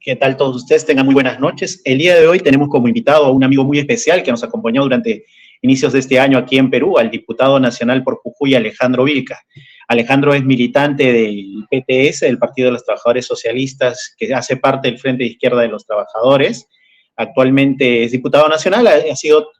¿Qué tal todos ustedes? Tengan muy buenas noches. El día de hoy tenemos como invitado a un amigo muy especial que nos acompañó durante inicios de este año aquí en Perú, al diputado nacional por Jujuy, Alejandro Vilca. Alejandro es militante del PTS, del Partido de los Trabajadores Socialistas, que hace parte del Frente de Izquierda de los Trabajadores. Actualmente es diputado nacional,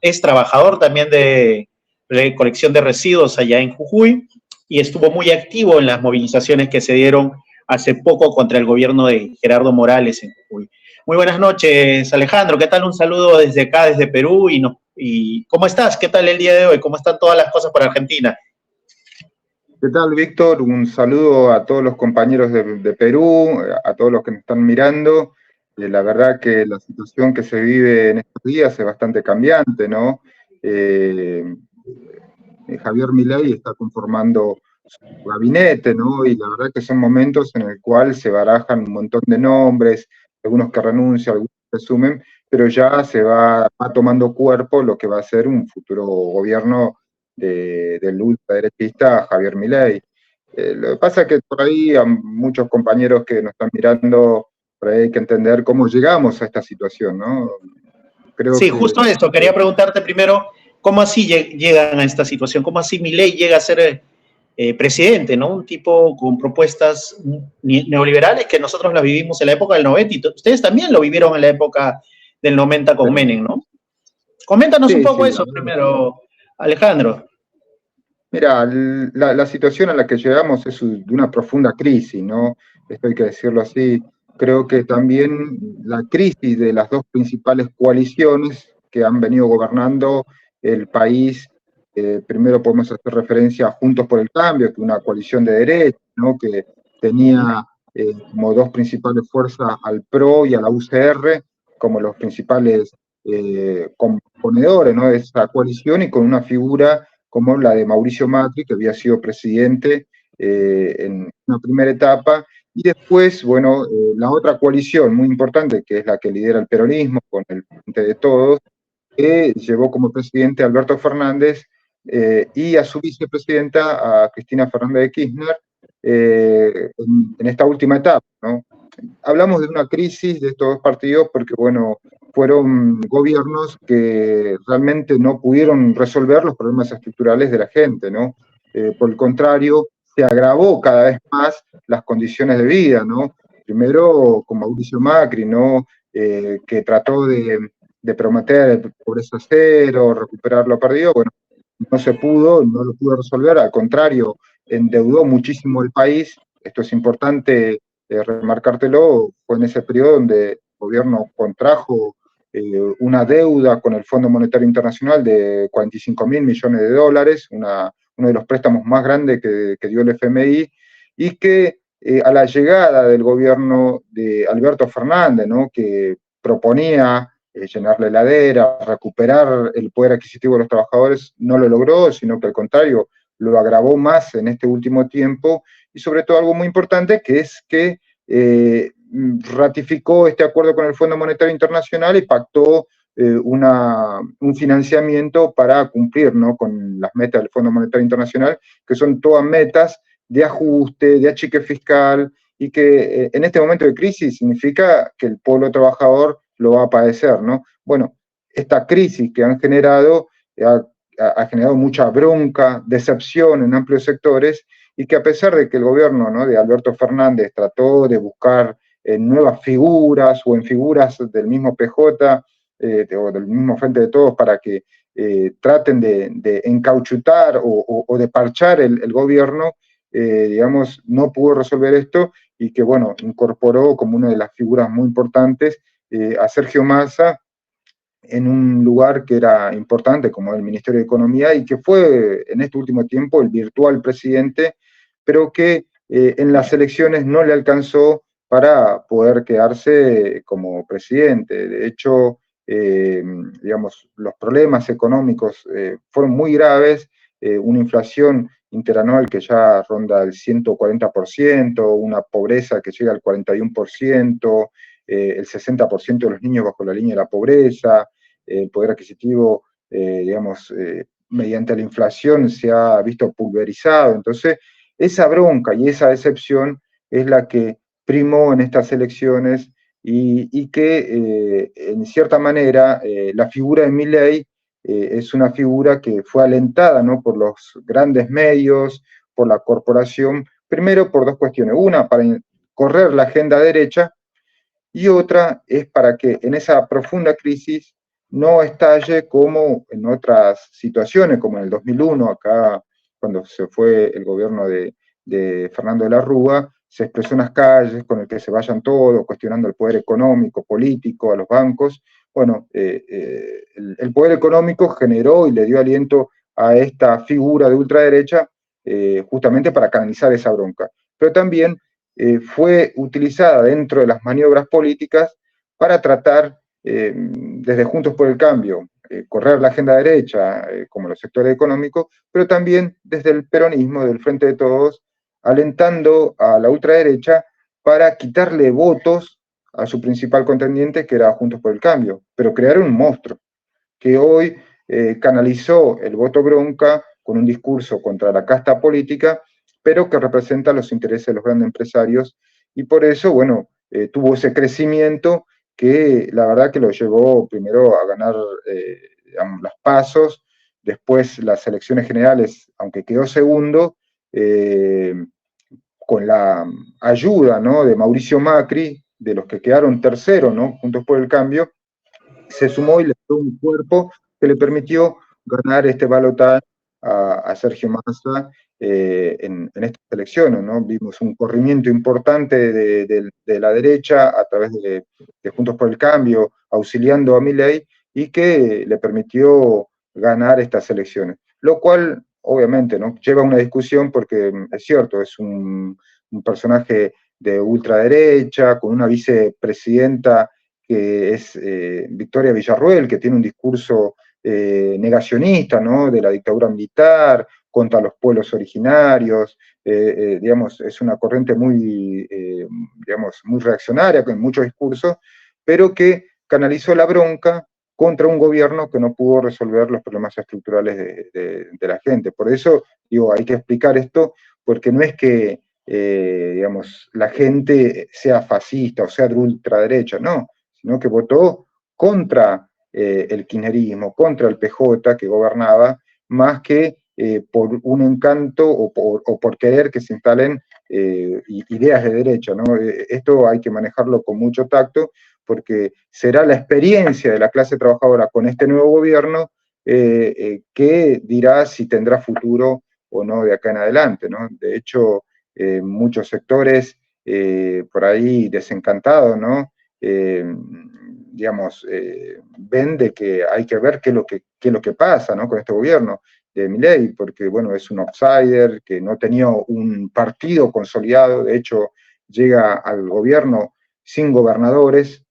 es trabajador también de recolección de residuos allá en Jujuy y estuvo muy activo en las movilizaciones que se dieron hace poco contra el gobierno de Gerardo Morales en Jujuy. Muy buenas noches, Alejandro. ¿Qué tal? Un saludo desde acá, desde Perú. ¿Y cómo estás? ¿Qué tal el día de hoy? ¿Cómo están todas las cosas por Argentina? ¿Qué tal, Víctor? Un saludo a todos los compañeros de Perú, a todos los que nos están mirando. La verdad que la situación que se vive en estos días es bastante cambiante, ¿no? Javier Milei está conformando su gabinete, ¿no? Y la verdad que son momentos en el cual se barajan un montón de nombres, algunos que renuncian, algunos que sumen, pero ya se va tomando cuerpo lo que va a ser un futuro gobierno del ultraderechista Javier Milei. Lo que pasa es que por ahí a muchos compañeros que nos están mirando, por ahí hay que entender cómo llegamos a esta situación, ¿no? Creo sí, que, justo esto. Quería preguntarte primero, ¿cómo así llegan a esta situación? ¿Cómo así Milei llega a ser presidente, ¿no? Un tipo con propuestas neoliberales que nosotros las vivimos en la época del 90 y ustedes también lo vivieron en la época del 90 con Menem, ¿no? Coméntanos un poco eso primero, Alejandro. Mira, la situación a la que llegamos es de una profunda crisis, ¿no? Esto hay que decirlo así. Creo que también la crisis de las dos principales coaliciones que han venido gobernando el país, primero podemos hacer referencia a Juntos por el Cambio, que es una coalición de derecha, ¿no? Que tenía como dos principales fuerzas al PRO y a la UCR como los principales componedores, ¿no? De esa coalición, y con una figura como la de Mauricio Macri, que había sido presidente en una primera etapa, y después, bueno, la otra coalición muy importante, que es la que lidera el peronismo, con el Frente de Todos, que llevó como presidente a Alberto Fernández y a su vicepresidenta, a Cristina Fernández de Kirchner, en esta última etapa, ¿no? Hablamos de una crisis de estos dos partidos porque, bueno, fueron gobiernos que realmente no pudieron resolver los problemas estructurales de la gente, ¿no? Por el contrario, se agravó cada vez más las condiciones de vida, ¿no? Primero con Mauricio Macri, ¿no? Que trató de prometer pobreza cero, recuperar lo perdido. Bueno, no se pudo, no lo pudo resolver, al contrario, endeudó muchísimo el país. Esto es importante remarcártelo. Fue en ese periodo donde el gobierno contrajo una deuda con el Fondo Monetario Internacional de 45.000 millones de dólares, uno de los préstamos más grandes que dio el FMI, y que a la llegada del gobierno de Alberto Fernández, ¿no? Que proponía llenar la heladera, recuperar el poder adquisitivo de los trabajadores, no lo logró, sino que al contrario, lo agravó más en este último tiempo, y sobre todo algo muy importante, que es que ratificó este acuerdo con el Fondo Monetario Internacional y pactó un financiamiento para cumplir, ¿no? Con las metas del Fondo Monetario Internacional, que son todas metas de ajuste, de achique fiscal, y que en este momento de crisis significa que el pueblo trabajador lo va a padecer, ¿no? Bueno, esta crisis que han generado ha generado mucha bronca, decepción en amplios sectores, y que a pesar de que el gobierno, ¿no?, de Alberto Fernández trató de buscar nuevas figuras o en figuras del mismo PJ o del mismo Frente de Todos para que traten de encauchutar o de parchar el gobierno, digamos, no pudo resolver esto, y que, bueno, incorporó como una de las figuras muy importantes a Sergio Massa en un lugar que era importante, como el Ministerio de Economía, y que fue en este último tiempo el virtual presidente, pero que en las elecciones no le alcanzó para poder quedarse como presidente. De hecho, digamos, los problemas económicos fueron muy graves, una inflación interanual que ya ronda el 140%, una pobreza que llega al 41%, el 60% de los niños bajo la línea de la pobreza, el poder adquisitivo, digamos, mediante la inflación se ha visto pulverizado. Entonces, esa bronca y esa decepción es la que primó en estas elecciones y que en cierta manera la figura de Milei es una figura que fue alentada, ¿no?, por los grandes medios, por la corporación, primero por dos cuestiones. Una, para correr la agenda derecha, y otra es para que en esa profunda crisis no estalle como en otras situaciones, como en el 2001, acá cuando se fue el gobierno de Fernando de la Rúa, se expresó en las calles con el que se vayan todos, cuestionando el poder económico, político, a los bancos. Bueno, el poder económico generó y le dio aliento a esta figura de ultraderecha justamente para canalizar esa bronca. Pero también fue utilizada dentro de las maniobras políticas para tratar, desde Juntos por el Cambio, correr la agenda derecha, como los sectores económicos, pero también desde el peronismo, del Frente de Todos, alentando a la ultraderecha para quitarle votos a su principal contendiente, que era Juntos por el Cambio, pero crearon un monstruo que hoy canalizó el voto bronca con un discurso contra la casta política, pero que representa los intereses de los grandes empresarios, y por eso, bueno, tuvo ese crecimiento que la verdad que lo llevó primero a ganar las PASOs, después las elecciones generales, aunque quedó segundo, con la ayuda, ¿no?, de Mauricio Macri, de los que quedaron tercero, ¿no?, Juntos por el Cambio, se sumó y le dio un cuerpo que le permitió ganar este balotaje a Sergio Massa en estas elecciones, ¿no? Vimos un corrimiento importante de la derecha a través de Juntos por el Cambio, auxiliando a Milei, y que le permitió ganar estas elecciones. Lo cual, obviamente, ¿no?, lleva a una discusión porque es cierto, es un personaje de ultraderecha, con una vicepresidenta que es Victoria Villarruel, que tiene un discurso negacionista, ¿no?, de la dictadura militar, contra los pueblos originarios, digamos, es una corriente muy, digamos, muy reaccionaria, con mucho discurso, pero que canalizó la bronca contra un gobierno que no pudo resolver los problemas estructurales de la gente. Por eso, digo, hay que explicar esto, porque no es que, digamos, la gente sea fascista o sea de ultraderecha, no, sino que votó contra el kirchnerismo, contra el PJ que gobernaba, más que por un encanto o por querer que se instalen ideas de derecha, ¿no? Esto hay que manejarlo con mucho tacto, porque será la experiencia de la clase trabajadora con este nuevo gobierno que dirá si tendrá futuro o no de acá en adelante, ¿no? De hecho, muchos sectores por ahí desencantados, ¿no? Digamos, ven de que hay que ver qué es lo que pasa, ¿no?, con este gobierno de Milei, porque, bueno, es un outsider que no tenía un partido consolidado, de hecho, llega al gobierno sin gobernadores,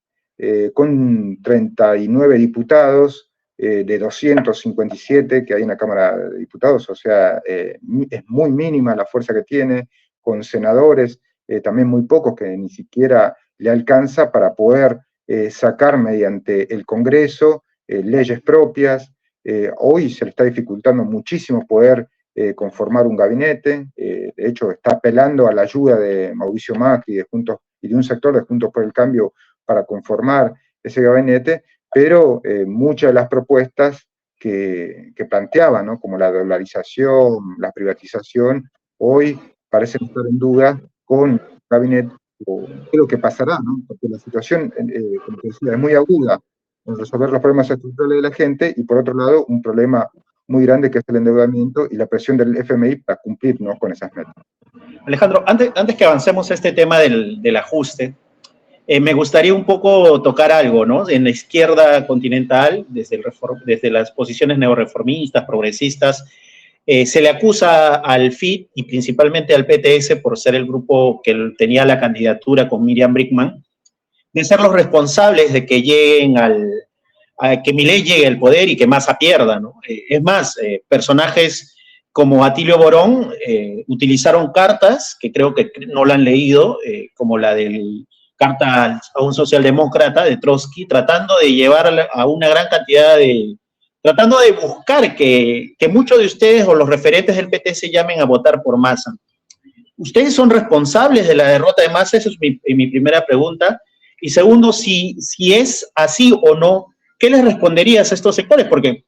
con 39 diputados de 257 que hay en la Cámara de Diputados, o sea, es muy mínima la fuerza que tiene, con senadores también muy pocos, que ni siquiera le alcanza para poder sacar mediante el Congreso leyes propias. Hoy se le está dificultando muchísimo poder conformar un gabinete, de hecho está apelando a la ayuda de Mauricio Macri y de un sector de Juntos por el Cambio para conformar ese gabinete, pero muchas de las propuestas que planteaba, ¿no?, como la dolarización, la privatización, hoy parecen estar en duda con el gabinete, o qué es lo que pasará, ¿no?, porque la situación, como te decía, es muy aguda en resolver los problemas estructurales de la gente, y por otro lado, un problema muy grande que es el endeudamiento y la presión del FMI para cumplir, ¿no?, con esas metas. Alejandro, antes que avancemos a este tema del ajuste, me gustaría un poco tocar algo, ¿no? En la izquierda continental, desde las posiciones neoreformistas, progresistas, se le acusa al FIT y principalmente al PTS por ser el grupo que tenía la candidatura con Miriam Bregman, de ser los responsables de que lleguen a que Milei llegue al poder y que Massa pierda, ¿no? Es más, personajes como Atilio Borón utilizaron cartas, que creo que no la han leído, como la del carta a un socialdemócrata de Trotsky, tratando de llevar a una gran cantidad tratando de buscar que muchos de ustedes o los referentes del PT se llamen a votar por Massa. ¿Ustedes son responsables de la derrota de Massa? Esa es mi primera pregunta. Y segundo, si es así o no, ¿qué les responderías a estos sectores? Porque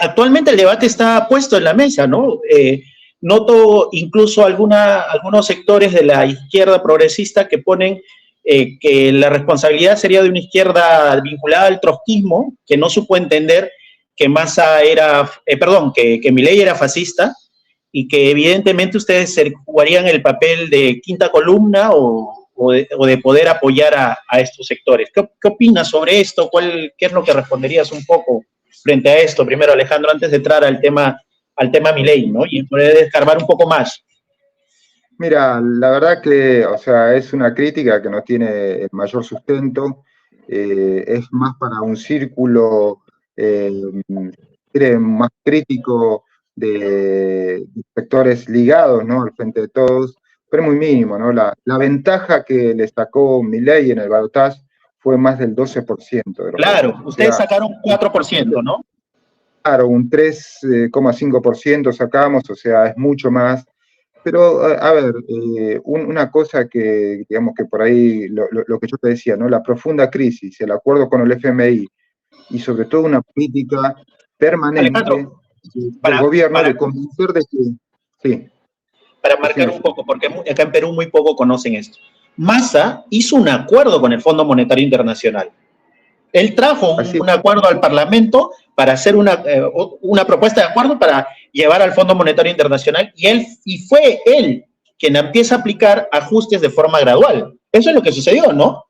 actualmente el debate está puesto en la mesa, ¿no? Noto incluso algunos sectores de la izquierda progresista que ponen que la responsabilidad sería de una izquierda vinculada al trotskismo, que no supo entender que Massa era, que Milei era fascista, y que evidentemente ustedes jugarían el papel de quinta columna o de poder apoyar a estos sectores. ¿Qué opinas sobre esto? ¿Qué es lo que responderías un poco frente a esto? Primero, Alejandro, antes de entrar al tema Milei, ¿no? Y poder escarbar un poco más. Mira, la verdad que, o sea, es una crítica que no tiene el mayor sustento, es más para un círculo más crítico de sectores ligados, ¿no?, al Frente de Todos, pero muy mínimo, ¿no? La ventaja que le sacó Milei en el balotaje fue más del 12% de los Claro, votos. ustedes O sea, sacaron 4%, ¿no? Claro, un 3,5% sacamos, o sea, es mucho más. Pero, a ver, una cosa que, digamos que por ahí, lo que yo te decía, ¿no? La profunda crisis, el acuerdo con el FMI y sobre todo una política permanente Alejandro, del gobierno de convencer de que... Sí. Para marcar un poco, porque acá en Perú muy poco conocen esto. Massa hizo un acuerdo con el Fondo Monetario Internacional. Él trajo un acuerdo al Parlamento para hacer una propuesta de acuerdo para llevar al Fondo Monetario Internacional y fue él quien empieza a aplicar ajustes de forma gradual. Eso es lo que sucedió, ¿no?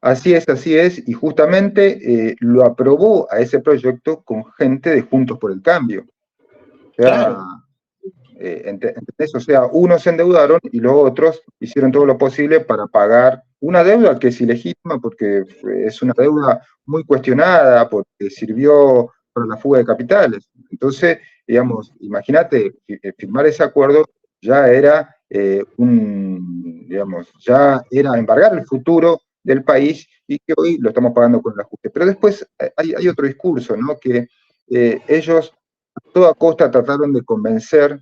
Así es, y justamente lo aprobó a ese proyecto con gente de Juntos por el Cambio. O sea, claro. ¿Entendés? O sea, unos se endeudaron y los otros hicieron todo lo posible para pagar una deuda que es ilegítima porque es una deuda muy cuestionada, porque sirvió para la fuga de capitales. Entonces, digamos, imagínate, firmar ese acuerdo ya era ya era embargar el futuro del país y que hoy lo estamos pagando con el ajuste. Pero después hay otro discurso, ¿no? Que ellos a toda costa trataron de convencer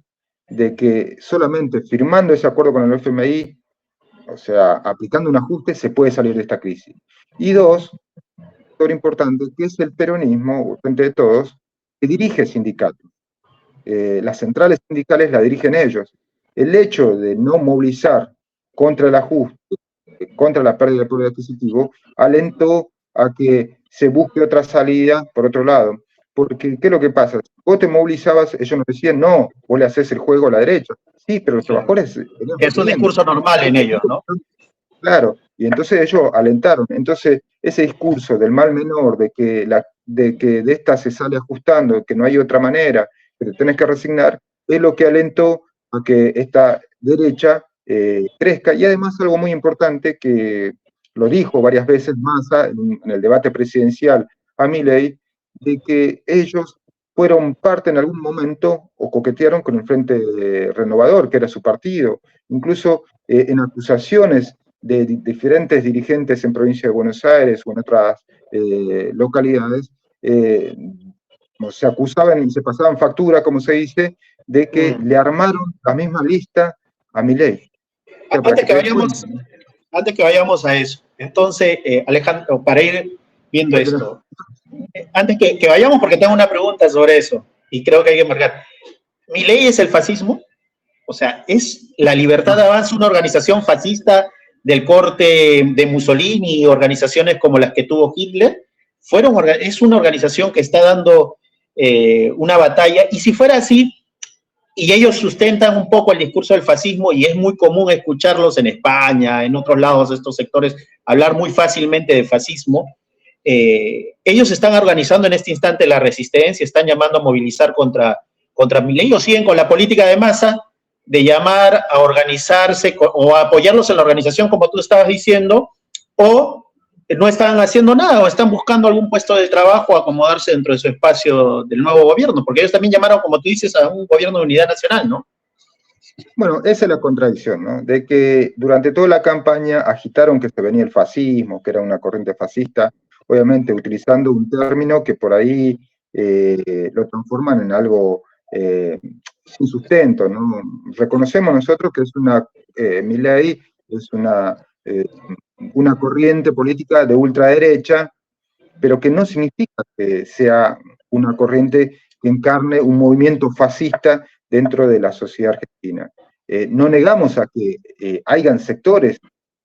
de que solamente firmando ese acuerdo con el FMI, o sea, aplicando un ajuste, se puede salir de esta crisis. Y dos, lo importante, que es el peronismo, Frente de Todos, que dirige sindicatos. Las centrales sindicales la dirigen ellos. El hecho de no movilizar contra el ajuste, contra la pérdida de poder adquisitivo, alentó a que se busque otra salida por otro lado. Porque, ¿qué es lo que pasa? Si vos te movilizabas, ellos nos decían, no, vos le haces el juego a la derecha. Sí, pero los trabajadores... Es un discurso normal en ellos, ¿no? Claro, y entonces ellos alentaron. Entonces, ese discurso del mal menor, de que de esta se sale ajustando, que no hay otra manera, que te tenés que resignar, es lo que alentó a que esta derecha crezca. Y además algo muy importante que lo dijo varias veces Massa en el debate presidencial a Milei, de que ellos fueron parte en algún momento o coquetearon con el Frente Renovador, que era su partido. Incluso en acusaciones de diferentes dirigentes en provincia de Buenos Aires o en otras localidades, se acusaban y se pasaban factura, como se dice, de que le armaron la misma lista a Milei. Antes que vayamos a eso, entonces, Alejandro, para ir viendo esto, antes que vayamos, porque tengo una pregunta sobre eso, y creo que hay que marcar. ¿Milei es el fascismo? O sea, ¿es la Libertad de Avanza una organización fascista del corte de Mussolini y organizaciones como las que tuvo Hitler? Es una organización que está dando una batalla, y si fuera así, y ellos sustentan un poco el discurso del fascismo, y es muy común escucharlos en España, en otros lados de estos sectores, hablar muy fácilmente de fascismo, ellos están organizando en este instante la resistencia, están llamando a movilizar contra Milei, o siguen con la política de Massa de llamar a organizarse o a apoyarlos en la organización, como tú estabas diciendo, o no están haciendo nada o están buscando algún puesto de trabajo, acomodarse dentro de su espacio del nuevo gobierno, porque ellos también llamaron, como tú dices, a un gobierno de unidad nacional, ¿no? Bueno, esa es la contradicción, ¿no? De que durante toda la campaña agitaron que se venía el fascismo, que era una corriente fascista, obviamente utilizando un término que por ahí lo transforman en algo sin sustento, ¿no? Reconocemos nosotros que es Milei es una una corriente política de ultraderecha, pero que no significa que sea una corriente que encarne un movimiento fascista dentro de la sociedad argentina. No negamos a que hayan sectores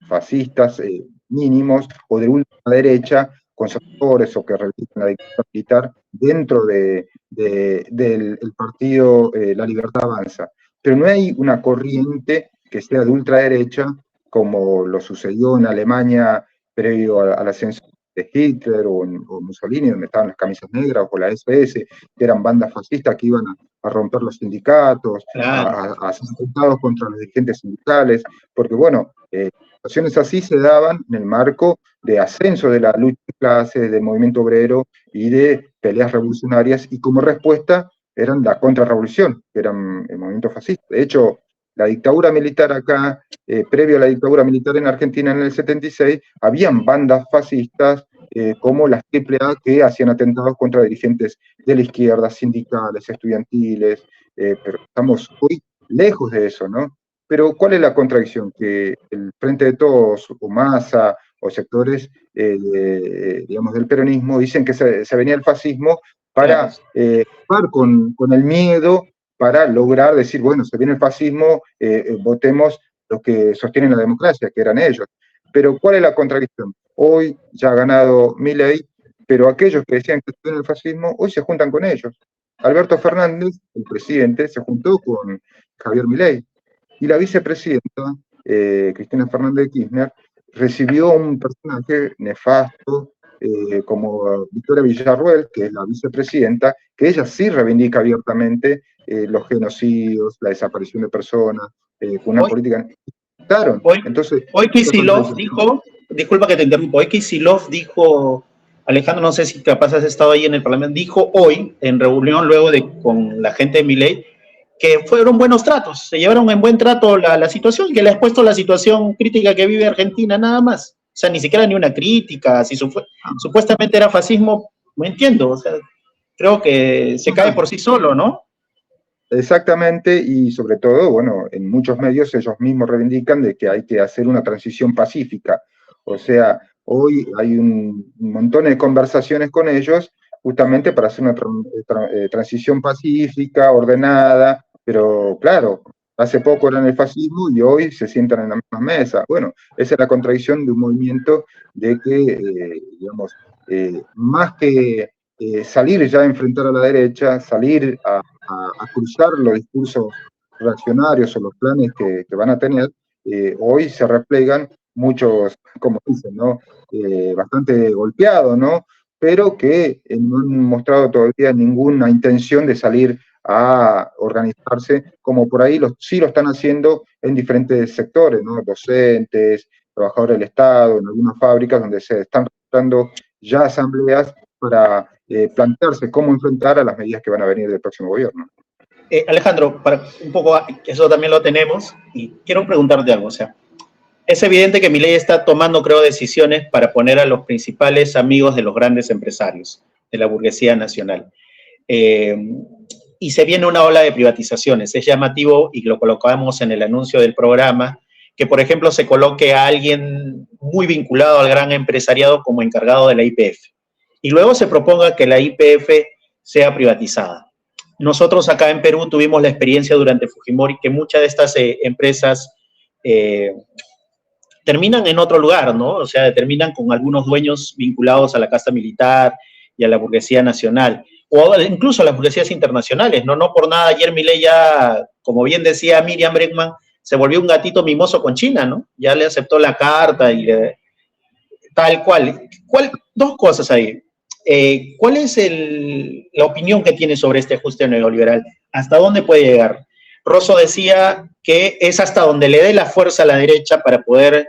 fascistas mínimos o de ultraderecha, conservadores o que reivindican la dictadura militar dentro del partido La Libertad Avanza. Pero no hay una corriente que sea de ultraderecha, como lo sucedió en Alemania previo al ascenso de Hitler o Mussolini, donde estaban las camisas negras, o la SS, que eran bandas fascistas que iban a romper los sindicatos, Claro. a ser atentados contra los dirigentes sindicales, porque bueno, situaciones así se daban en el marco de ascenso de la lucha de clases, del movimiento obrero y de peleas revolucionarias, y como respuesta eran la contrarrevolución, que eran el movimiento fascista. De hecho, la dictadura militar acá, previo a la dictadura militar en Argentina en el 76, habían bandas fascistas como las AAA que hacían atentados contra dirigentes de la izquierda, sindicales, estudiantiles, pero estamos hoy lejos de eso, ¿no? Pero ¿cuál es la contradicción? Que el Frente de Todos, o Massa, o sectores, digamos, del peronismo, dicen que se venía el fascismo para jugar con el miedo, para lograr decir, bueno, se viene el fascismo, votemos los que sostienen la democracia, que eran ellos. Pero ¿cuál es la contradicción? Hoy ya ha ganado Milei, pero aquellos que decían que se viene el fascismo, hoy se juntan con ellos. Alberto Fernández, el presidente, se juntó con Javier Milei, y la vicepresidenta, Cristina Fernández de Kirchner, recibió un personaje nefasto, como Victoria Villarruel, que es la vicepresidenta, que ella sí reivindica abiertamente los genocidios, la desaparición de personas, con una política... Claro, entonces... Hoy Kicillof dijo, disculpa que te interrumpo, hoy Kicillof dijo, Alejandro, no sé si capaz has estado ahí en el Parlamento, dijo hoy, en reunión luego con la gente de Milei, que fueron buenos tratos, se llevaron en buen trato la situación, que le ha expuesto la situación crítica que vive Argentina, nada más. O sea, ni siquiera ni una crítica, si supuestamente era fascismo, no entiendo, o sea, creo que se cae por sí solo, ¿no? Exactamente, y sobre todo, bueno, en muchos medios ellos mismos reivindican de que hay que hacer una transición pacífica. O sea, hoy hay un montón de conversaciones con ellos justamente para hacer una transición pacífica, ordenada, pero claro, hace poco eran el fascismo y hoy se sientan en la misma mesa. Bueno, esa es la contradicción de un movimiento de que, digamos, más que salir ya a enfrentar a la derecha, salir a cruzar los discursos reaccionarios o los planes que van a tener, hoy se replegan muchos, como dicen, ¿no? Bastante golpeados, ¿no? Pero que no han mostrado todavía ninguna intención de salir a organizarse, como por ahí sí lo están haciendo en diferentes sectores, ¿no? Docentes, trabajadores del Estado, en algunas fábricas donde se están realizando ya asambleas para plantearse cómo enfrentar a las medidas que van a venir del próximo gobierno. Alejandro, para un poco, eso también lo tenemos, y quiero preguntarte algo, o sea, es evidente que Milei está tomando, creo, decisiones para poner a los principales amigos de los grandes empresarios, de la burguesía nacional. Y se viene una ola de privatizaciones. Es llamativo, y lo colocamos en el anuncio del programa, que, por ejemplo, se coloque a alguien muy vinculado al gran empresariado como encargado de la YPF. Y luego se proponga que la YPF sea privatizada. Nosotros acá en Perú tuvimos la experiencia durante Fujimori que muchas de estas empresas terminan en otro lugar, ¿no? O sea, terminan con algunos dueños vinculados a la casta militar y a la burguesía nacional, o incluso a las burguesías internacionales, ¿no? No por nada ayer Milei ya, como bien decía Miriam Bregman, se volvió un gatito mimoso con China, ¿no? Ya le aceptó la carta y tal cual. Dos cosas ahí. ¿Cuál es la opinión que tiene sobre este ajuste neoliberal? ¿Hasta dónde puede llegar? Rosso decía que es hasta donde le dé la fuerza a la derecha para poder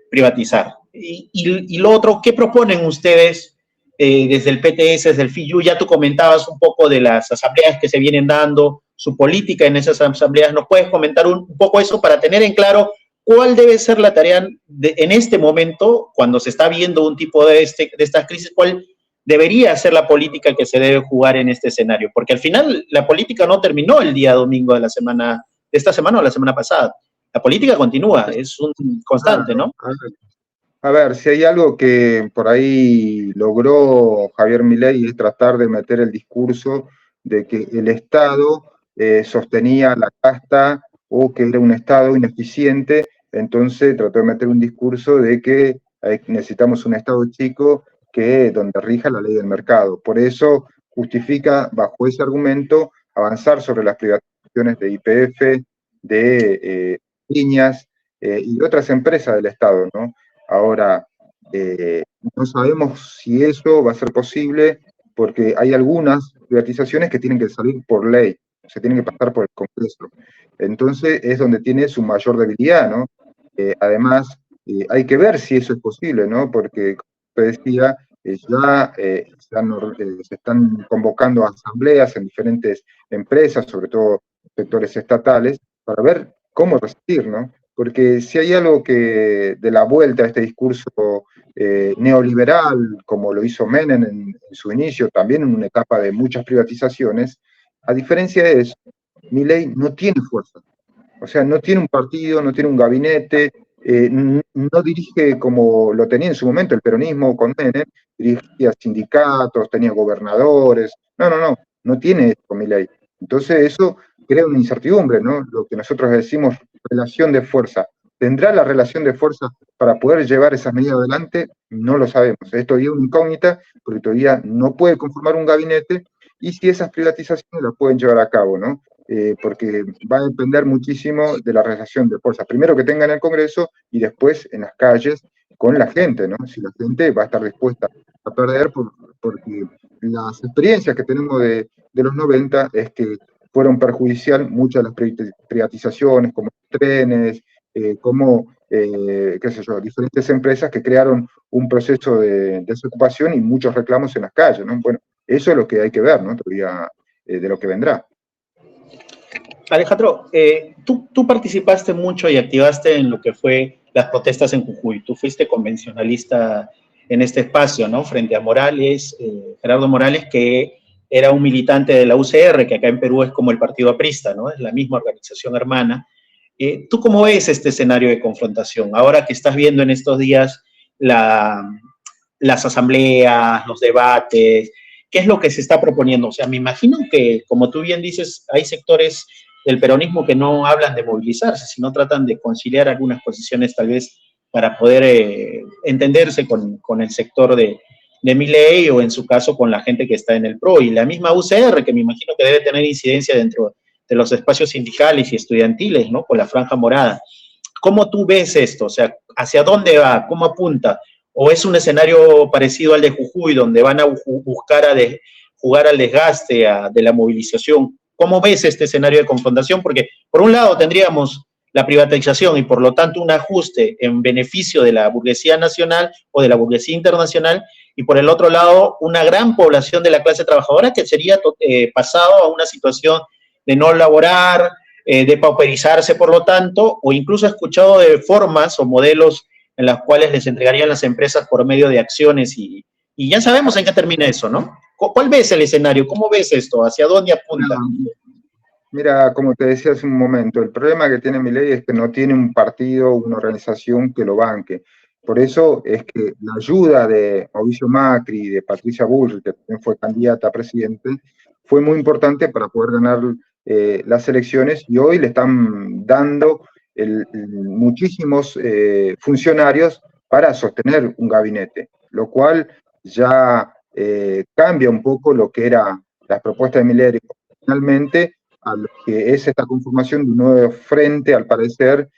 privatizar. Y lo otro, ¿qué proponen ustedes desde el PTS, desde el FIU? Ya tú comentabas un poco de las asambleas que se vienen dando, su política en esas asambleas. ¿Nos puedes comentar un poco eso para tener en claro cuál debe ser la tarea en este momento, cuando se está viendo un tipo de estas crisis? ¿Cuál debería ser la política que se debe jugar en este escenario? Porque al final la política no terminó el día domingo de esta semana o la semana pasada. La política continúa, es un constante, ¿no? A ver, si hay algo que por ahí logró Javier Milei es tratar de meter el discurso de que el Estado sostenía la casta o que era un Estado ineficiente, entonces trató de meter un discurso de que necesitamos un Estado chico donde rija la ley del mercado. Por eso justifica, bajo ese argumento, avanzar sobre las privatizaciones de YPF, de líneas y otras empresas del Estado, ¿no? Ahora, no sabemos si eso va a ser posible porque hay algunas privatizaciones que tienen que salir por ley, se tienen que pasar por el Congreso. Entonces es donde tiene su mayor debilidad, ¿no? Además, hay que ver si eso es posible, ¿no? Porque, como te decía, se están convocando a asambleas en diferentes empresas, sobre todo sectores estatales, para ver cómo resistir, ¿no? Porque si hay algo que de la vuelta a este discurso neoliberal, como lo hizo Menem en su inicio, también en una etapa de muchas privatizaciones, a diferencia de eso, Milei no tiene fuerza. O sea, no tiene un partido, no tiene un gabinete, no dirige como lo tenía en su momento el peronismo con Menem, dirigía sindicatos, tenía gobernadores. No tiene esto Milei. Entonces eso crea una incertidumbre, ¿no? Lo que nosotros decimos relación de fuerza. ¿Tendrá la relación de fuerza para poder llevar esas medidas adelante? No lo sabemos. Es todavía una incógnita, porque todavía no puede conformar un gabinete y si esas privatizaciones las pueden llevar a cabo, ¿no? Porque va a depender muchísimo de la relación de fuerzas, primero que tenga en el Congreso y después en las calles con la gente, ¿no? Si la gente va a estar dispuesta a perder, porque las experiencias que tenemos de los 90 es que fueron perjudicial muchas de las privatizaciones, como trenes, qué sé yo, diferentes empresas que crearon un proceso de desocupación y muchos reclamos en las calles, ¿no? Bueno, eso es lo que hay que ver, ¿no? Todavía de lo que vendrá. Alejandro, tú participaste mucho y activaste en lo que fue las protestas en Jujuy. Tú fuiste convencionalista en este espacio, ¿no? Frente a Morales, Gerardo Morales, que era un militante de la UCR, que acá en Perú es como el partido aprista, ¿no? Es la misma organización hermana. ¿Tú cómo ves este escenario de confrontación? Ahora que estás viendo en estos días las asambleas, los debates, ¿qué es lo que se está proponiendo? O sea, me imagino que, como tú bien dices, hay sectores del peronismo que no hablan de movilizarse, sino tratan de conciliar algunas posiciones tal vez para poder entenderse con el sector de Milei o en su caso con la gente que está en el PRO y la misma UCR, que me imagino que debe tener incidencia dentro de los espacios sindicales y estudiantiles, ¿no? Con la franja morada. ¿Cómo tú ves esto? O sea, ¿hacia dónde va? ¿Cómo apunta? ¿O es un escenario parecido al de Jujuy, donde van a buscar jugar al desgaste de la movilización? ¿Cómo ves este escenario de confrontación? Porque por un lado tendríamos la privatización y por lo tanto un ajuste en beneficio de la burguesía nacional o de la burguesía internacional, y por el otro lado una gran población de la clase trabajadora que sería pasado a una situación de no laborar, de pauperizarse por lo tanto, o incluso he escuchado de formas o modelos en las cuales les entregarían las empresas por medio de acciones y ya sabemos en qué termina eso, ¿no? ¿Cuál ves el escenario? ¿Cómo ves esto? ¿Hacia dónde apunta? Mira, como te decía hace un momento, el problema que tiene Milei es que no tiene un partido, una organización que lo banque. Por eso es que la ayuda de Mauricio Macri y de Patricia Bullrich, que también fue candidata a presidente, fue muy importante para poder ganar las elecciones y hoy le están dando muchísimos funcionarios para sostener un gabinete, lo cual ya cambia un poco lo que era las propuestas de Milei finalmente a lo que es esta conformación de un nuevo frente, al parecer,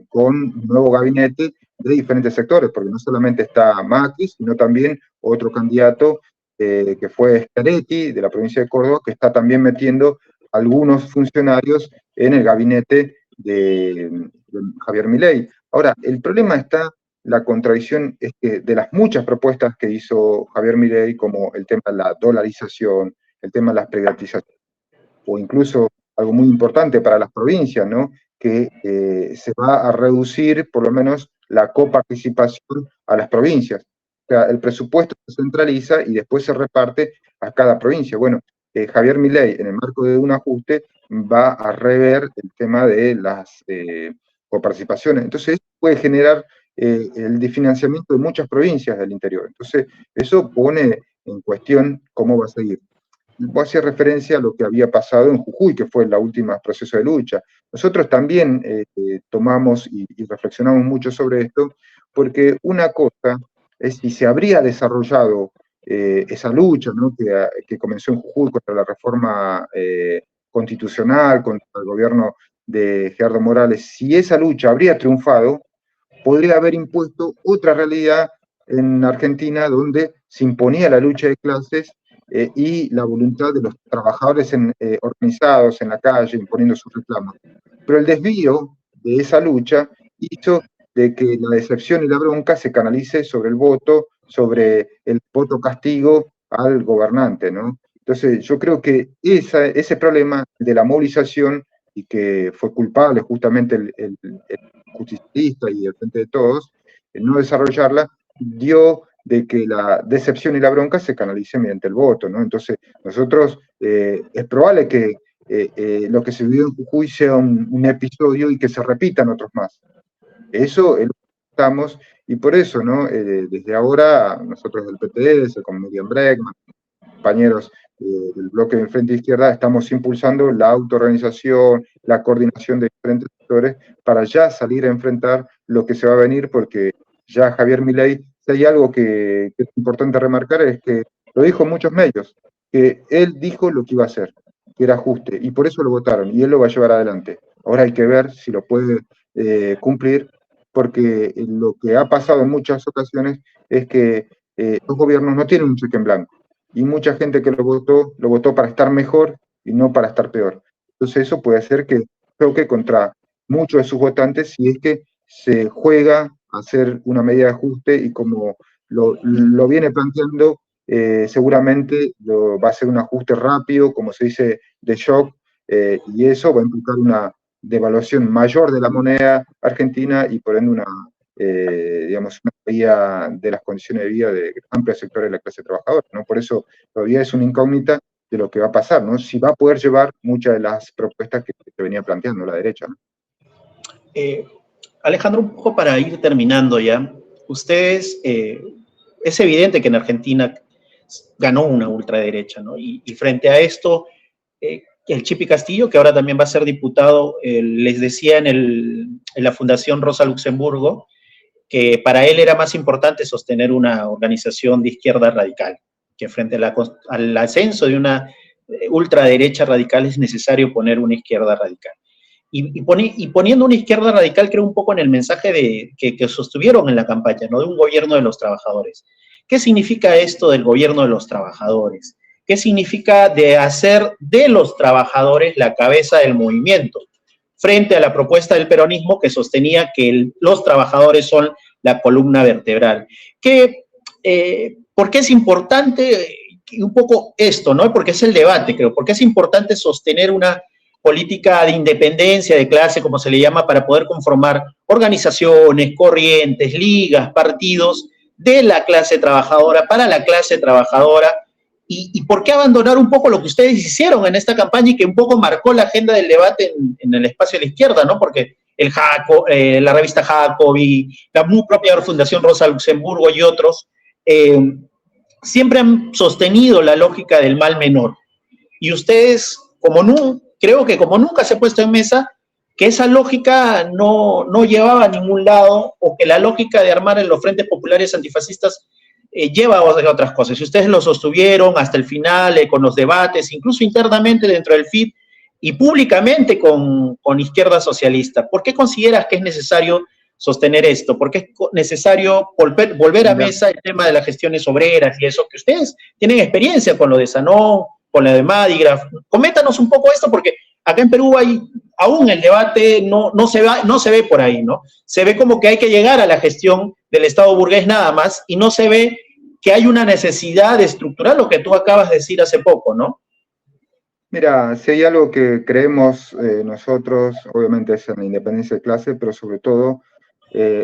con un nuevo gabinete de diferentes sectores, porque no solamente está Macri, sino también otro candidato que fue Schiaretti, de la provincia de Córdoba, que está también metiendo algunos funcionarios en el gabinete de Javier Milei. Ahora, el problema está, la contradicción es que de las muchas propuestas que hizo Javier Milei, como el tema de la dolarización, el tema de las privatizaciones, o incluso algo muy importante para las provincias, ¿no? Que se va a reducir por lo menos la coparticipación a las provincias. O sea, el presupuesto se centraliza y después se reparte a cada provincia. Bueno, Javier Milei, en el marco de un ajuste, va a rever el tema de las coparticipaciones. Entonces, esto puede generar el desfinanciamiento de muchas provincias del interior. Entonces, eso pone en cuestión cómo va a seguir. Voy a hacer referencia a lo que había pasado en Jujuy, que fue el último proceso de lucha. Nosotros también tomamos y reflexionamos mucho sobre esto, porque una cosa es si se habría desarrollado esa lucha, ¿no?, que comenzó en Jujuy contra la reforma constitucional, contra el gobierno de Gerardo Morales, si esa lucha habría triunfado, podría haber impuesto otra realidad en Argentina donde se imponía la lucha de clases y la voluntad de los trabajadores organizados en la calle, imponiendo sus reclamos. Pero el desvío de esa lucha hizo de que la decepción y la bronca se canalice sobre sobre el voto castigo al gobernante, ¿no? Entonces, yo creo que ese problema de la movilización, y que fue culpable justamente el justicialista y el Frente de Todos, el no desarrollarla, dio de que la decepción y la bronca se canalicen mediante el voto, ¿no? Entonces, nosotros, es probable que lo que se vivió en Jujuy sea un episodio y que se repitan otros más. Eso es lo que estamos, y por eso, ¿no? Desde ahora, nosotros del PTS, con Miriam Bregman, compañeros del bloque de Frente Izquierda, estamos impulsando la autoorganización, la coordinación de diferentes sectores para ya salir a enfrentar lo que se va a venir, porque ya Javier Milei, si hay algo que es importante remarcar, es que lo dijo en muchos medios, que él dijo lo que iba a hacer, que era ajuste, y por eso lo votaron, y él lo va a llevar adelante. Ahora hay que ver si lo puede cumplir, porque lo que ha pasado en muchas ocasiones es que los gobiernos no tienen un cheque en blanco, y mucha gente que lo votó para estar mejor y no para estar peor. Entonces eso puede hacer que choque contra muchos de sus votantes si es que se juega a hacer una medida de ajuste, y como lo viene planteando, seguramente va a ser un ajuste rápido, como se dice, de shock, y eso va a implicar una devaluación mayor de la moneda argentina y por ende digamos, una caída de las condiciones de vida de amplios sectores de la clase trabajadora, ¿no? Por eso todavía es una incógnita de lo que va a pasar, ¿no? Si va a poder llevar muchas de las propuestas que venía planteando la derecha, ¿no? Alejandro, un poco para ir terminando ya, ustedes, es evidente que en Argentina ganó una ultraderecha, ¿no? Y frente a esto, el Chipi Castillo, que ahora también va a ser diputado, les decía en la Fundación Rosa Luxemburgo que para él era más importante sostener una organización de izquierda radical, que frente al ascenso de una ultraderecha radical es necesario poner una izquierda radical. Y poniendo una izquierda radical, creo un poco en el mensaje que sostuvieron en la campaña, ¿no?, de un gobierno de los trabajadores. ¿Qué significa esto del gobierno de los trabajadores? ¿Qué significa de hacer de los trabajadores la cabeza del movimiento? Frente a la propuesta del peronismo que sostenía que los trabajadores son la columna vertebral. ¿Por qué es importante un poco esto, ¿no? Porque es el debate, creo. ¿Por qué es importante sostener una política de independencia de clase, como se le llama, para poder conformar organizaciones, corrientes, ligas, partidos de la clase trabajadora, para la clase trabajadora? ¿Y por qué abandonar un poco lo que ustedes hicieron en esta campaña y que un poco marcó la agenda del debate en el espacio de la izquierda, ¿no? Porque la revista Jacobi, la muy propia Fundación Rosa Luxemburgo y otros, siempre han sostenido la lógica del mal menor. Y ustedes, creo que como nunca se ha puesto en mesa, que esa lógica no llevaba a ningún lado, o que la lógica de armar en los frentes populares antifascistas lleva a otras cosas. Si ustedes lo sostuvieron hasta el final, con los debates, incluso internamente dentro del FIP y públicamente con izquierda socialista. ¿Por qué consideras que es necesario sostener esto? ¿Por qué es necesario volver a mesa el tema de las gestiones obreras y eso? Que ustedes tienen experiencia con lo de Sanón, con lo de Madigraf. Coméntanos un poco esto, porque acá en Perú aún el debate no se ve por ahí, ¿no? Se ve como que hay que llegar a la gestión del Estado burgués nada más, y no se ve que hay una necesidad estructural, lo que tú acabas de decir hace poco, ¿no? Mira, si hay algo que creemos nosotros, obviamente es en la independencia de clase, pero sobre todo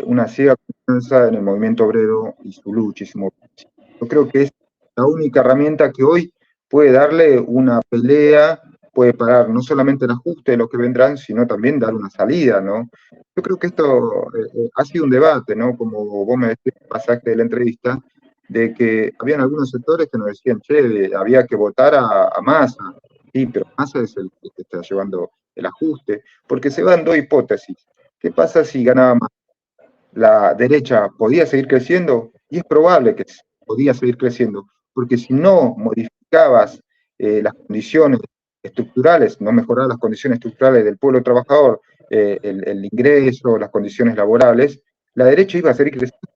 una ciega confianza en el movimiento obrero y su lucha y su movimiento. Yo creo que es la única herramienta que hoy puede darle una pelea, puede parar no solamente el ajuste de lo que vendrán, sino también dar una salida, ¿no? Yo creo que esto ha sido un debate, ¿no? Como vos me decís, pasaste de la entrevista, de que habían algunos sectores que nos decían, che, había que votar a Massa. Sí, pero Massa es el que está llevando el ajuste, porque se dan dos hipótesis. ¿Qué pasa si ganaba Massa? La derecha podía seguir creciendo, y es probable que podía seguir creciendo, porque si no modificabas las condiciones estructurales, no mejorabas las condiciones estructurales del pueblo trabajador, el ingreso, las condiciones laborales, la derecha iba a seguir creciendo,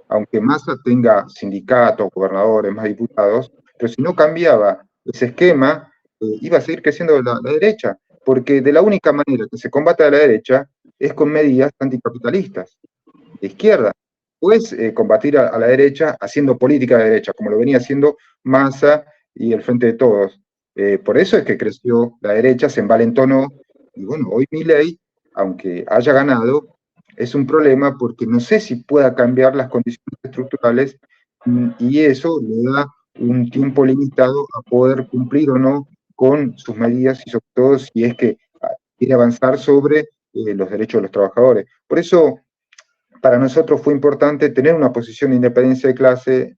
aunque Massa tenga sindicatos, gobernadores, más diputados, pero si no cambiaba ese esquema, iba a seguir creciendo la derecha, porque de la única manera que se combate a la derecha es con medidas anticapitalistas de izquierda. Puedes combatir a la derecha haciendo política de derecha, como lo venía haciendo Massa y el Frente de Todos. Por eso es que creció la derecha, se envalentonó, y bueno, hoy Milei, aunque haya ganado, es un problema porque no sé si pueda cambiar las condiciones estructurales y eso le da un tiempo limitado a poder cumplir o no con sus medidas y sobre todo si es que quiere avanzar sobre los derechos de los trabajadores. Por eso para nosotros fue importante tener una posición de independencia de clase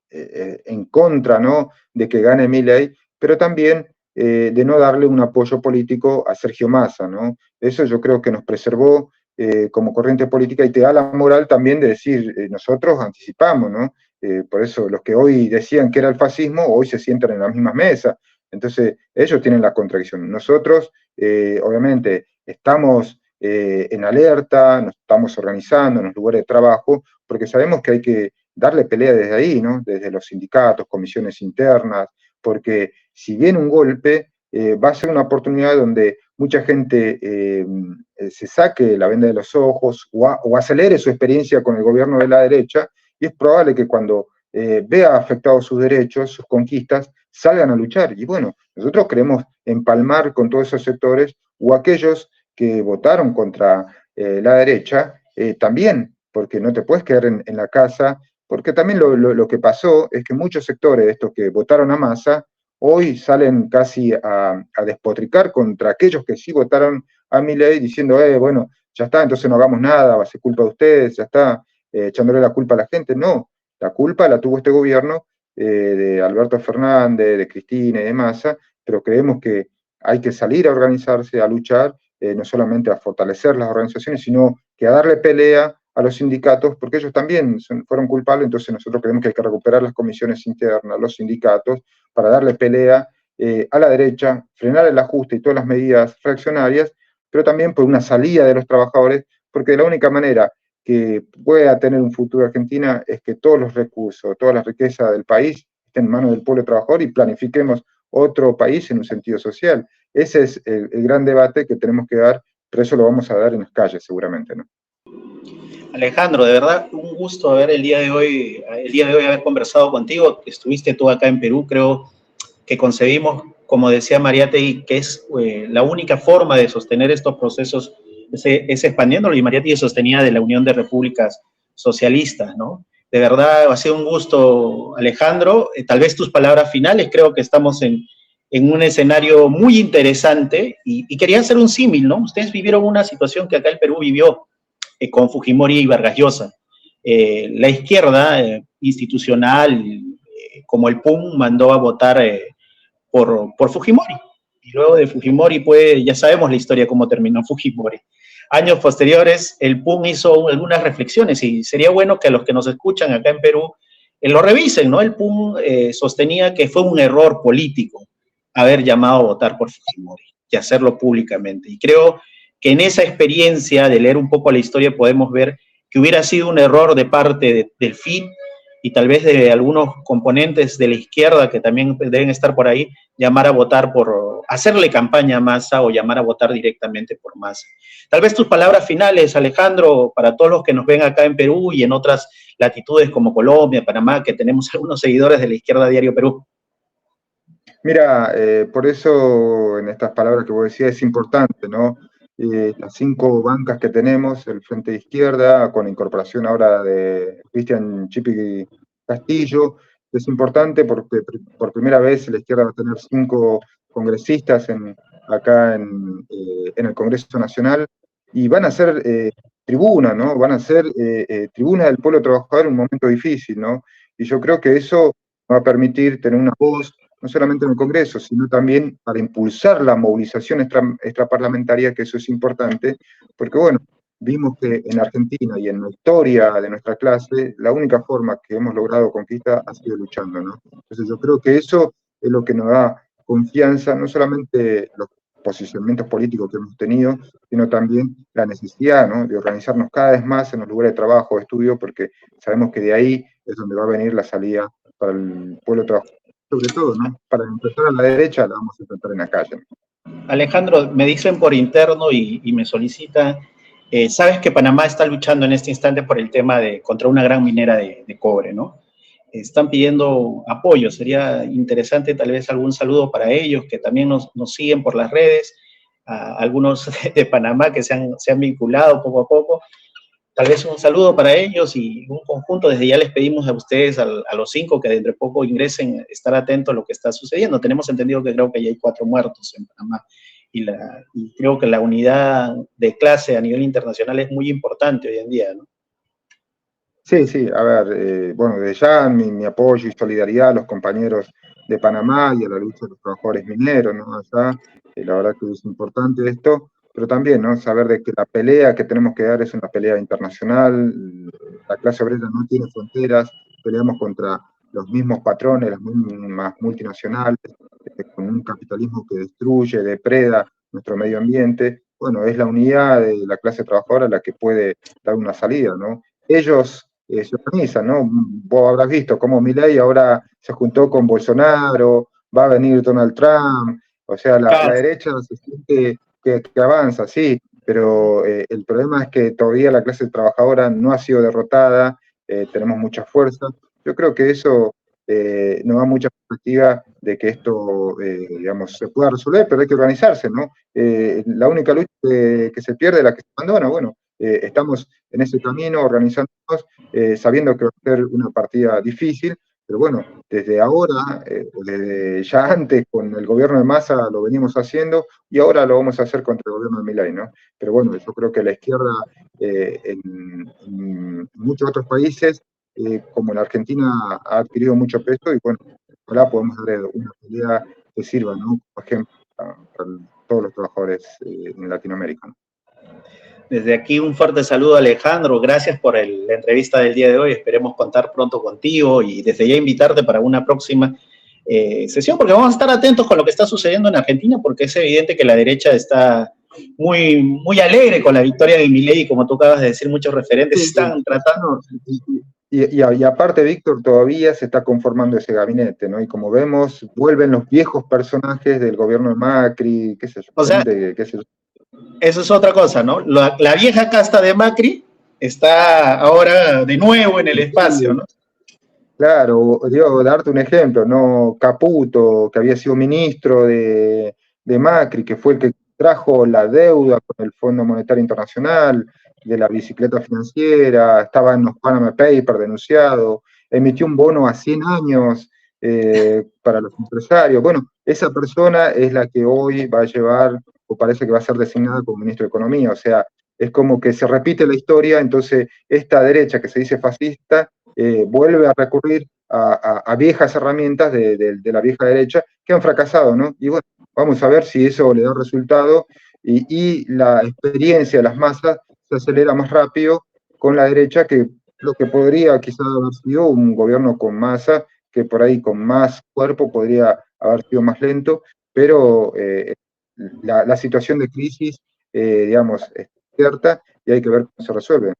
en contra, ¿no?, de que gane Milei, pero también de no darle un apoyo político a Sergio Massa, ¿no? Eso yo creo que nos preservó como corriente política y te da la moral también de decir, nosotros anticipamos, ¿no? Por eso los que hoy decían que era el fascismo, hoy se sientan en la misma mesa. Entonces, ellos tienen la contradicción. Nosotros, obviamente, estamos en alerta, nos estamos organizando en los lugares de trabajo, porque sabemos que hay que darle pelea desde ahí, ¿no? Desde los sindicatos, comisiones internas, porque si viene un golpe, va a ser una oportunidad donde mucha gente se saque la venda de los ojos o acelere su experiencia con el gobierno de la derecha, y es probable que cuando vea afectados sus derechos, sus conquistas, salgan a luchar. Y bueno, nosotros queremos empalmar con todos esos sectores o aquellos que votaron contra la derecha, también, porque no te puedes quedar en la casa, porque también lo que pasó es que muchos sectores de estos que votaron a Massa hoy salen casi a despotricar contra aquellos que sí votaron a Milei diciendo, bueno, ya está, entonces no hagamos nada, va a ser culpa de ustedes, ya está, echándole la culpa a la gente. No, la culpa la tuvo este gobierno de Alberto Fernández, de Cristina y de Massa, pero creemos que hay que salir a organizarse, a luchar, no solamente a fortalecer las organizaciones, sino que a darle pelea a los sindicatos, porque ellos también fueron culpables, entonces nosotros creemos que hay que recuperar las comisiones internas, los sindicatos, para darle pelea a la derecha, frenar el ajuste y todas las medidas reaccionarias, pero también por una salida de los trabajadores, porque de la única manera que pueda tener un futuro Argentina es que todos los recursos, toda la riqueza del país estén en manos del pueblo trabajador y planifiquemos otro país en un sentido social. Ese es el gran debate que tenemos que dar, pero eso lo vamos a dar en las calles seguramente, ¿no? Alejandro, de verdad, un gusto haber el día de hoy haber conversado contigo. Estuviste tú acá en Perú, creo que concebimos, como decía Mariátegui, que es la única forma de sostener estos procesos, es expandiéndolo, y Mariátegui sostenía de la Unión de Repúblicas Socialistas, ¿no? De verdad, ha sido un gusto, Alejandro. Tal vez tus palabras finales, creo que estamos en un escenario muy interesante y quería hacer un símil, ¿no? Ustedes vivieron una situación que acá el Perú vivió con Fujimori y Vargas Llosa. La izquierda institucional, como el PUN, mandó a votar por Fujimori. Y luego de Fujimori, pues ya sabemos la historia cómo terminó Fujimori. Años posteriores, el PUN hizo algunas reflexiones y sería bueno que a los que nos escuchan acá en Perú lo revisen, ¿no? El PUN sostenía que fue un error político haber llamado a votar por Fujimori y hacerlo públicamente. Y creo que en esa experiencia de leer un poco la historia podemos ver que hubiera sido un error de parte del FIT y tal vez de algunos componentes de la izquierda que también deben estar por ahí, llamar a votar por, hacerle campaña a Massa o llamar a votar directamente por Massa. Tal vez tus palabras finales, Alejandro, para todos los que nos ven acá en Perú y en otras latitudes como Colombia, Panamá, que tenemos algunos seguidores de la izquierda Diario Perú. Mira, por eso en estas palabras que vos decías es importante, ¿no? Las 5 bancas que tenemos, el Frente de Izquierda, con la incorporación ahora de Cristian Chipi Castillo, es importante porque por primera vez la izquierda va a tener 5 congresistas acá en el Congreso Nacional, y van a ser tribuna, ¿no? Van a ser tribuna del pueblo trabajador en un momento difícil, ¿no? Y yo creo que eso va a permitir tener una voz, no solamente en el Congreso, sino también para impulsar la movilización extraparlamentaria, que eso es importante, porque bueno, vimos que en Argentina y en la historia de nuestra clase, la única forma que hemos logrado conquista ha sido luchando, ¿no? Entonces yo creo que eso es lo que nos da confianza, no solamente los posicionamientos políticos que hemos tenido, sino también la necesidad, ¿no?, de organizarnos cada vez más en los lugares de trabajo, de estudio, porque sabemos que de ahí es donde va a venir la salida para el pueblo trabajador, sobre todo, ¿no? Para enfrentar a la derecha la vamos a enfrentar en la calle. Alejandro, me dicen por interno y me solicitan, sabes que Panamá está luchando en este instante por el tema contra una gran minera de cobre, ¿no? Están pidiendo apoyo, sería interesante tal vez algún saludo para ellos que también nos siguen por las redes, algunos de Panamá que se han vinculado poco a poco. Tal vez un saludo para ellos y un conjunto. Desde ya les pedimos a ustedes, a los 5, que dentro de poco ingresen, estar atentos a lo que está sucediendo. Tenemos entendido que creo que ya hay 4 muertos en Panamá y creo que la unidad de clase a nivel internacional es muy importante hoy en día, ¿no? Sí, sí, a ver, bueno, desde ya mi apoyo y solidaridad a los compañeros de Panamá y a la lucha de los trabajadores mineros, ¿no? Allá, la verdad que es importante esto, pero también, ¿no?, saber de que la pelea que tenemos que dar es una pelea internacional, la clase obrera no tiene fronteras, peleamos contra los mismos patrones, las mismas multinacionales, con un capitalismo que destruye, depreda nuestro medio ambiente. Bueno, es la unidad de la clase trabajadora la que puede dar una salida, ¿no? Ellos se organizan, ¿no? Vos habrás visto cómo Milei ahora se juntó con Bolsonaro, va a venir Donald Trump, o sea, la derecha se siente que avanza, sí, pero el problema es que todavía la clase trabajadora no ha sido derrotada, tenemos mucha fuerza. Yo creo que eso nos da mucha perspectiva de que esto, digamos, se pueda resolver, pero hay que organizarse, ¿no? La única lucha que se pierde es la que se abandona. Bueno, estamos en ese camino, organizándonos, sabiendo que va a ser una partida difícil, pero bueno, desde ahora, desde ya antes con el gobierno de Massa lo venimos haciendo y ahora lo vamos a hacer contra el gobierno de Milei, ¿no? Pero bueno, yo creo que la izquierda en muchos otros países, como en Argentina, ha adquirido mucho peso y bueno, ahora podemos dar una pelea que sirva, ¿no?, por ejemplo, para todos los trabajadores en Latinoamérica, ¿no? Desde aquí un fuerte saludo, Alejandro. Gracias por la entrevista del día de hoy. Esperemos contar pronto contigo y desde ya invitarte para una próxima sesión, porque vamos a estar atentos con lo que está sucediendo en Argentina, porque es evidente que la derecha está muy, muy alegre con la victoria de Milei, y como tú acabas de decir, muchos referentes están tratando. Y aparte, Víctor, todavía se está conformando ese gabinete, ¿no? Y como vemos, vuelven los viejos personajes del gobierno de Macri, qué sé yo. O sea, qué sé yo. Eso es otra cosa, ¿no? La vieja casta de Macri está ahora de nuevo en el espacio, ¿no? Claro, digo, darte un ejemplo, ¿no? Caputo, que había sido ministro de Macri, que fue el que trajo la deuda con el Fondo Monetario Internacional, de la bicicleta financiera, estaba en los Panama Papers denunciado, emitió un bono a 100 años para los empresarios. Bueno, esa persona es la que hoy va a llevar, o parece que va a ser designada como ministro de Economía, o sea, es como que se repite la historia, entonces esta derecha que se dice fascista, vuelve a recurrir a viejas herramientas de la vieja derecha que han fracasado, ¿no? Y bueno, vamos a ver si eso le da resultado y la experiencia de las masas se acelera más rápido con la derecha que lo que podría quizás haber sido un gobierno con masa, que por ahí con más cuerpo podría haber sido más lento, pero la situación de crisis, digamos, es cierta y hay que ver cómo se resuelve.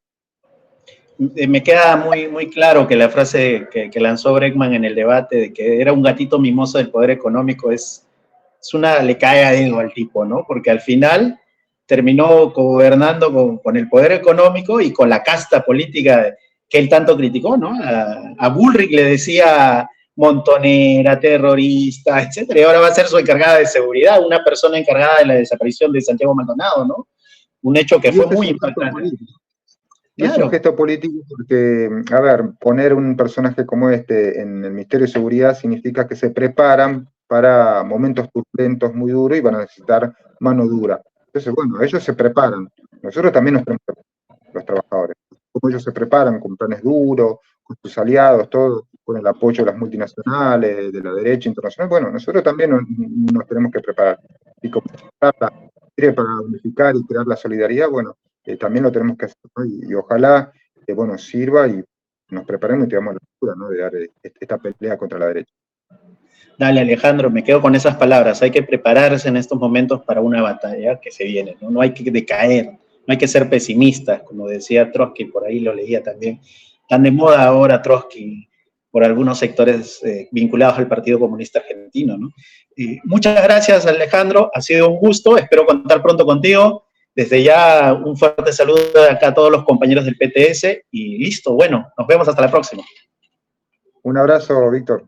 Me queda muy, muy claro que la frase que lanzó Bregman en el debate de que era un gatito mimoso del poder económico le cae a dedo al tipo, ¿no? Porque al final terminó gobernando con el poder económico y con la casta política que él tanto criticó, ¿no? A Bullrich le decía montonera, terrorista, etcétera, y ahora va a ser su encargada de seguridad, una persona encargada de la desaparición de Santiago Maldonado, ¿no? Un hecho que fue muy impactante. Y es un gesto político porque, a ver, poner un personaje como este en el Ministerio de Seguridad significa que se preparan para momentos turbulentos muy duros y van a necesitar mano dura. Entonces, bueno, ellos se preparan. Nosotros también nos tenemos que preparar, los trabajadores. Como ellos se preparan con planes duros, con sus aliados, todo, con el apoyo de las multinacionales, de la derecha internacional, bueno, nosotros también nos tenemos que preparar. Y como para unificar y crear la solidaridad, bueno, también lo tenemos que hacer, ¿no? Y ojalá, bueno, sirva y nos preparemos y tengamos la altura, ¿no? De dar esta pelea contra la derecha. Dale, Alejandro, me quedo con esas palabras. Hay que prepararse en estos momentos para una batalla que se viene, ¿no? No hay que decaer, no hay que ser pesimistas, como decía Trotsky, por ahí lo leía también. Tan de moda ahora Trotsky por algunos sectores vinculados al Partido Comunista Argentino, ¿no? Muchas gracias, Alejandro. Ha sido un gusto. Espero contar pronto contigo. Desde ya, un fuerte saludo acá a todos los compañeros del PTS y listo. Bueno, nos vemos hasta la próxima. Un abrazo, Víctor.